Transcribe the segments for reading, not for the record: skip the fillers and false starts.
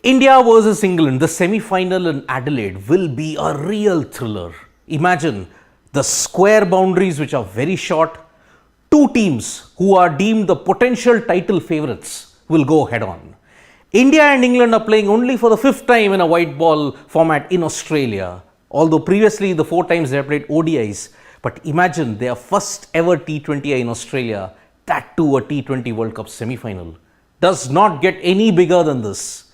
India versus England, the semi-final in Adelaide will be a real thriller. Imagine the square boundaries which are very short. Two teams who are deemed the potential title favourites will go head on. India and England are playing only for the fifth time in a white ball format in Australia. Although previously the 4 times they have played ODIs. But imagine their first ever T20I in Australia, that too a T20 World Cup semi-final. Does not get any bigger than this.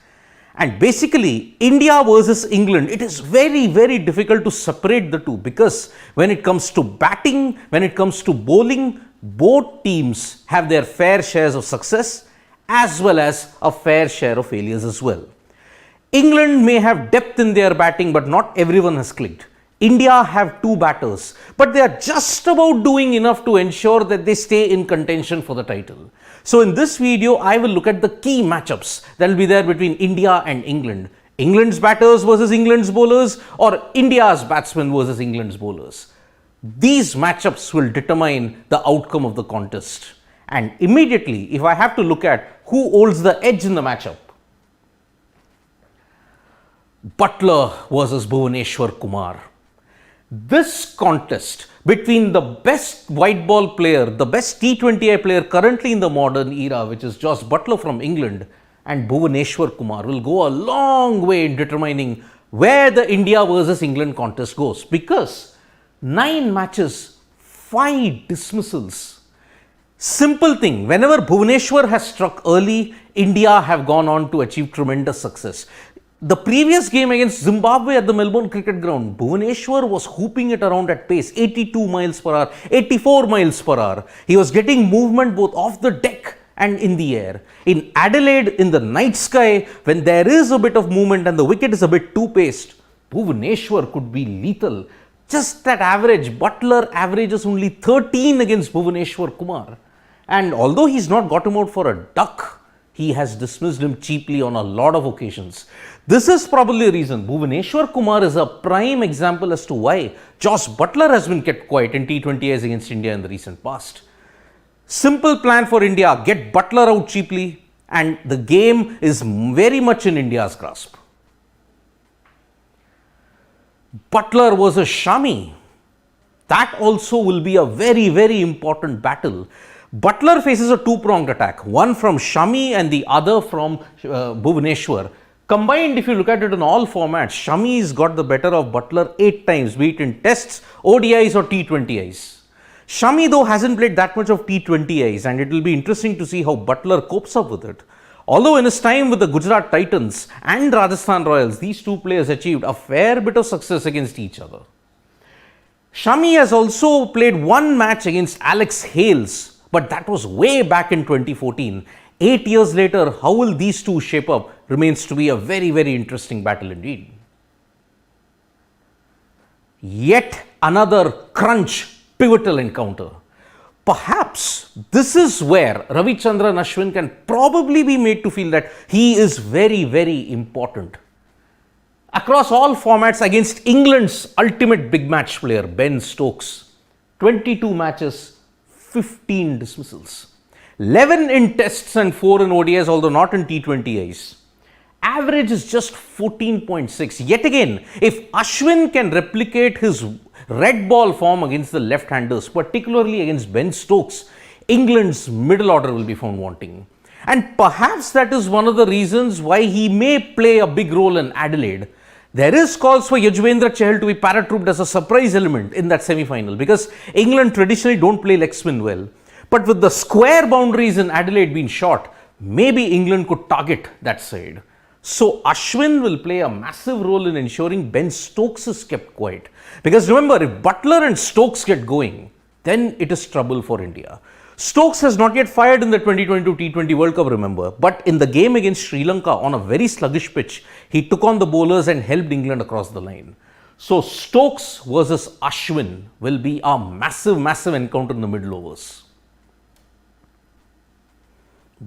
And basically, India versus England, it is very, very difficult to separate the two because when it comes to batting, when it comes to bowling, both teams have their fair shares of success as well as a fair share of failures as well. England may have depth in their batting, but not everyone has clicked. India have 2 batters, but they are just about doing enough to ensure that they stay in contention for the title. So in this video, I will look at the key matchups that will be there between India and England. England's batters versus England's bowlers, or India's batsmen versus England's bowlers. These matchups will determine the outcome of the contest. And immediately, if I have to look at who holds the edge in the matchup, Butler versus Bhuvaneshwar Kumar. This contest between the best white ball player, the best T20I player currently in the modern era, which is Josh Butler from England, and Bhuvaneshwar Kumar will go a long way in determining where the India versus England contest goes. Because 9 matches, 5 dismissals. Simple thing, whenever Bhuvaneshwar has struck early, India have gone on to achieve tremendous success. The previous game against Zimbabwe at the Melbourne Cricket Ground, Bhuvaneshwar was hooping it around at pace, 82 miles per hour, 84 miles per hour. He was getting movement both off the deck and in the air. In Adelaide, in the night sky, when there is a bit of movement and the wicket is a bit too paced, Bhuvaneshwar could be lethal. Just that average, Butler averages only 13 against Bhuvaneshwar Kumar. And although he's not got him out for a duck, he has dismissed him cheaply on a lot of occasions. This is probably the reason Bhuvaneshwar Kumar is a prime example as to why Josh Butler has been kept quiet in T20Is against India in the recent past. Simple plan for India, get Butler out cheaply, and the game is very much in India's grasp. Butler versus Shami. That also will be a very, very important battle. Butler faces a 2-pronged attack, one from Shami and the other from Bhuvaneshwar. Combined, if you look at it in all formats, Shami's got the better of Butler 8 times, be it in tests, ODIs or T20Is. Shami though hasn't played that much of T20Is, and it will be interesting to see how Butler copes up with it. Although in his time with the Gujarat Titans and Rajasthan Royals, these 2 players achieved a fair bit of success against each other. Shami has also played 1 match against Alex Hales, but that was way back in 2014. 8 years later, how will these 2 shape up remains to be a very, very interesting battle indeed. Yet another crunch, pivotal encounter. Perhaps this is where Ravichandran Ashwin can probably be made to feel that he is very, very important. Across all formats against England's ultimate big match player, Ben Stokes. 22 matches, 15 dismissals. 11 in tests and 4 in ODIs, although not in T20Is. Average is just 14.6. Yet again, if Ashwin can replicate his red ball form against the left-handers, particularly against Ben Stokes, England's middle order will be found wanting. And perhaps that is one of the reasons why he may play a big role in Adelaide. There is calls for Yajuvendra Chahal to be paratrooped as a surprise element in that semi-final because England traditionally don't play leg spin well. But with the square boundaries in Adelaide being short, maybe England could target that side. So Ashwin will play a massive role in ensuring Ben Stokes is kept quiet. Because remember, if Butler and Stokes get going, then it is trouble for India. Stokes has not yet fired in the 2022 T20 World Cup, remember, but in the game against Sri Lanka on a very sluggish pitch, he took on the bowlers and helped England across the line. So Stokes versus Ashwin will be a massive, massive encounter in the middle overs.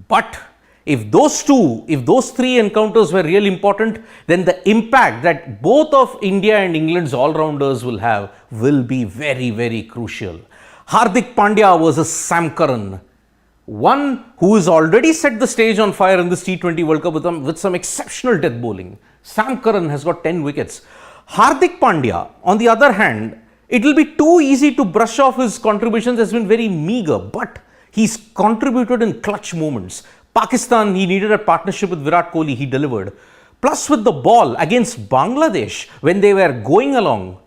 But if those 3 encounters were really important, then the impact that both of India and England's all-rounders will have will be very, very crucial. Hardik Pandya versus Sam Curran. One who has already set the stage on fire in this T20 World Cup with some exceptional death bowling. Sam Curran has got 10 wickets. Hardik Pandya, on the other hand, it will be too easy to brush off his contributions as been very meager, but he's contributed in clutch moments. Pakistan, he needed a partnership with Virat Kohli, he delivered. Plus with the ball against Bangladesh, when they were going along,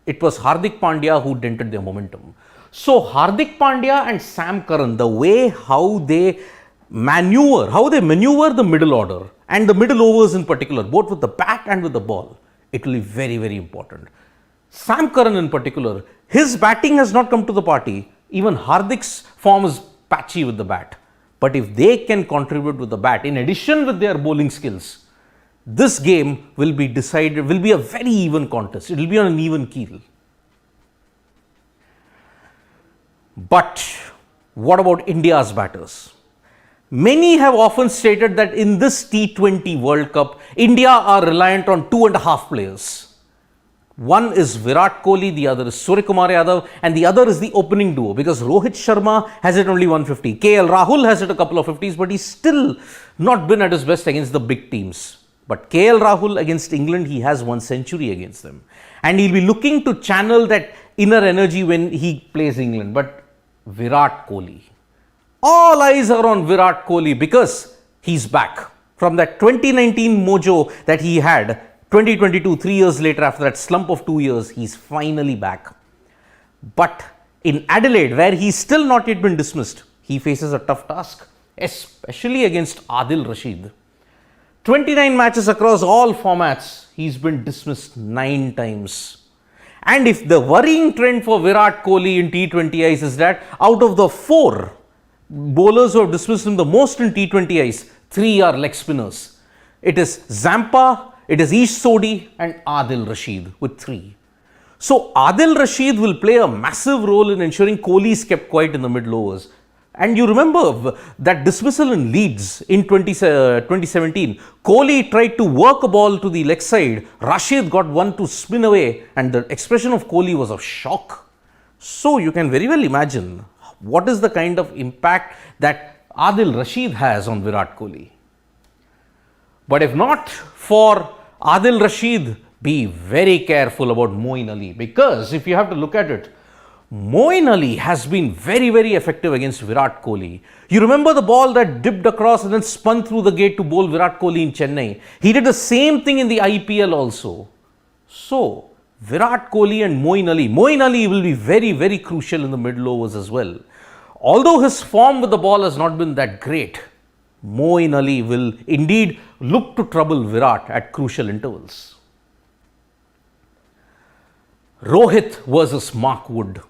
it was Hardik Pandya who dented their momentum. So Hardik Pandya and Sam Curran, the way how they maneuver the middle order and the middle overs in particular, both with the bat and with the ball, it will be very, very important. Sam Curran in particular, his batting has not come to the party. Even Hardik's form is patchy with the bat. But if they can contribute with the bat, in addition with their bowling skills, this game will be decided, will be a very even contest. It will be on an even keel. But what about India's batters? Many have often stated that in this T20 World Cup, India are reliant on 2.5 players. One is Virat Kohli, the other is Suryakumar Yadav, and the other is the opening duo, because Rohit Sharma has hit only 150. KL Rahul has hit a couple of 50s, but he's still not been at his best against the big teams. But KL Rahul against England, he has 1 century against them. And he'll be looking to channel that inner energy when he plays England. But Virat Kohli, all eyes are on Virat Kohli because he's back from that 2019 mojo that he had. 2022, 3 years later, after that slump of 2 years, he's finally back. But in Adelaide, where he's still not yet been dismissed, he faces a tough task, especially against Adil Rashid. 29 matches across all formats, he's been dismissed 9 times. And if the worrying trend for Virat Kohli in T20Is is that out of the 4 bowlers who have dismissed him the most in T20Is, 3 are leg spinners. It is Zampa, it is Ish Sodhi and Adil Rashid with 3. So Adil Rashid will play a massive role in ensuring Kohli is kept quiet in the middle overs. And you remember that dismissal in Leeds in 2017, Kohli tried to work a ball to the leg side, Rashid got one to spin away, and the expression of Kohli was of shock. So you can very well imagine what is the kind of impact that Adil Rashid has on Virat Kohli. But if not for Adil Rashid, be very careful about Moeen Ali, because if you have to look at it, Moeen Ali has been very, very effective against Virat Kohli. You remember the ball that dipped across and then spun through the gate to bowl Virat Kohli in Chennai. He did the same thing in the IPL also. So, Virat Kohli and Moeen Ali will be very, very crucial in the middle overs as well. Although his form with the ball has not been that great, Moeen Ali will indeed look to trouble Virat at crucial intervals. Rohit versus Mark Wood.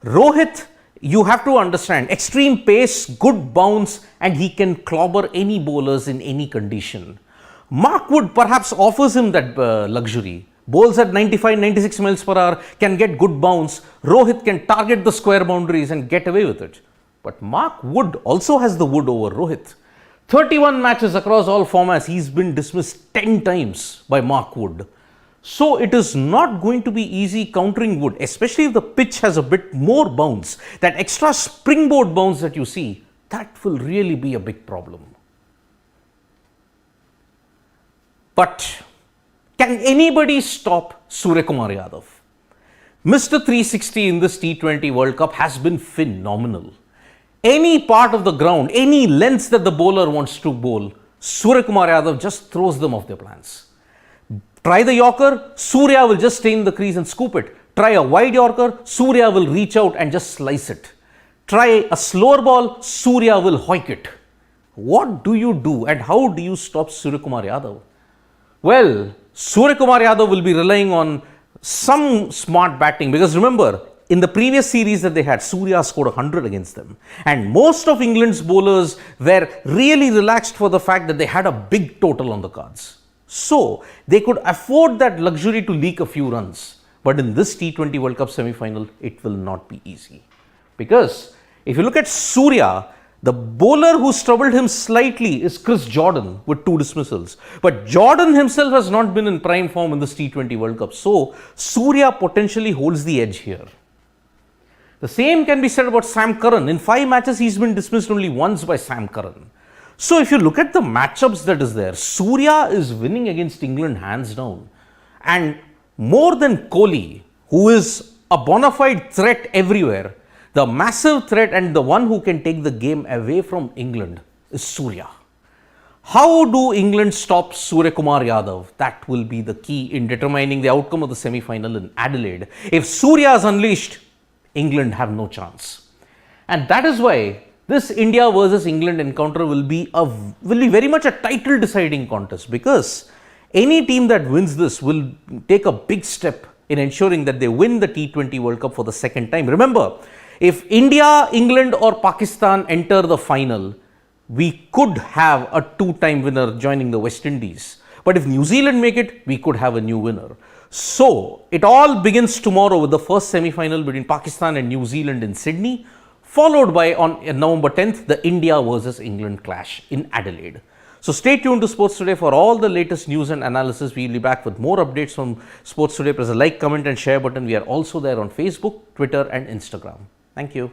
Rohit, you have to understand, extreme pace, good bounce, and he can clobber any bowlers in any condition. Mark Wood perhaps offers him that luxury. Bowls at 95, 96 miles per hour, can get good bounce. Rohit can target the square boundaries and get away with it. But Mark Wood also has the wood over Rohit. 31 matches across all formats, he's been dismissed 10 times by Mark Wood. So it is not going to be easy countering Wood, especially if the pitch has a bit more bounce. That extra springboard bounce that you see, that will really be a big problem. But can anybody stop Suryakumar Yadav? Mr. 360 in this T20 World Cup has been phenomenal. Any part of the ground, any lengths that the bowler wants to bowl, Suryakumar Yadav just throws them off their plans. Try the Yorker, Surya will just stay in the crease and scoop it. Try a wide Yorker, Surya will reach out and just slice it. Try a slower ball, Surya will hoik it. What do you do and how do you stop Suryakumar Yadav? Well, Suryakumar Yadav will be relying on some smart batting, because remember, in the previous series that they had, Surya scored 100 against them. And most of England's bowlers were really relaxed for the fact that they had a big total on the cards. So, they could afford that luxury to leak a few runs. But in this T20 World Cup semi-final, it will not be easy. Because if you look at Surya, the bowler who's troubled him slightly is Chris Jordan with 2 dismissals. But Jordan himself has not been in prime form in this T20 World Cup. So, Surya potentially holds the edge here. The same can be said about Sam Curran. In 5 matches, he's been dismissed only once by Sam Curran. So if you look at the matchups that is there, Surya is winning against England hands down. And more than Kohli, who is a bona fide threat everywhere, the massive threat and the one who can take the game away from England is Surya. How do England stop Surya Kumar Yadav? That will be the key in determining the outcome of the semi-final in Adelaide. If Surya is unleashed, England have no chance. And that is why this India versus England encounter will be very much a title deciding contest, because any team that wins this will take a big step in ensuring that they win the T20 World Cup for the second time. Remember, if India, England or Pakistan enter the final, we could have a 2-time winner joining the West Indies. But if New Zealand make it, we could have a new winner. So, it all begins tomorrow with the first semi-final between Pakistan and New Zealand in Sydney, followed by on November 10th, the India versus England clash in Adelaide. So stay tuned to Sports Today for all the latest news and analysis. We will be back with more updates from Sports Today. Press a like, comment and share button. We are also there on Facebook, Twitter and Instagram. Thank you.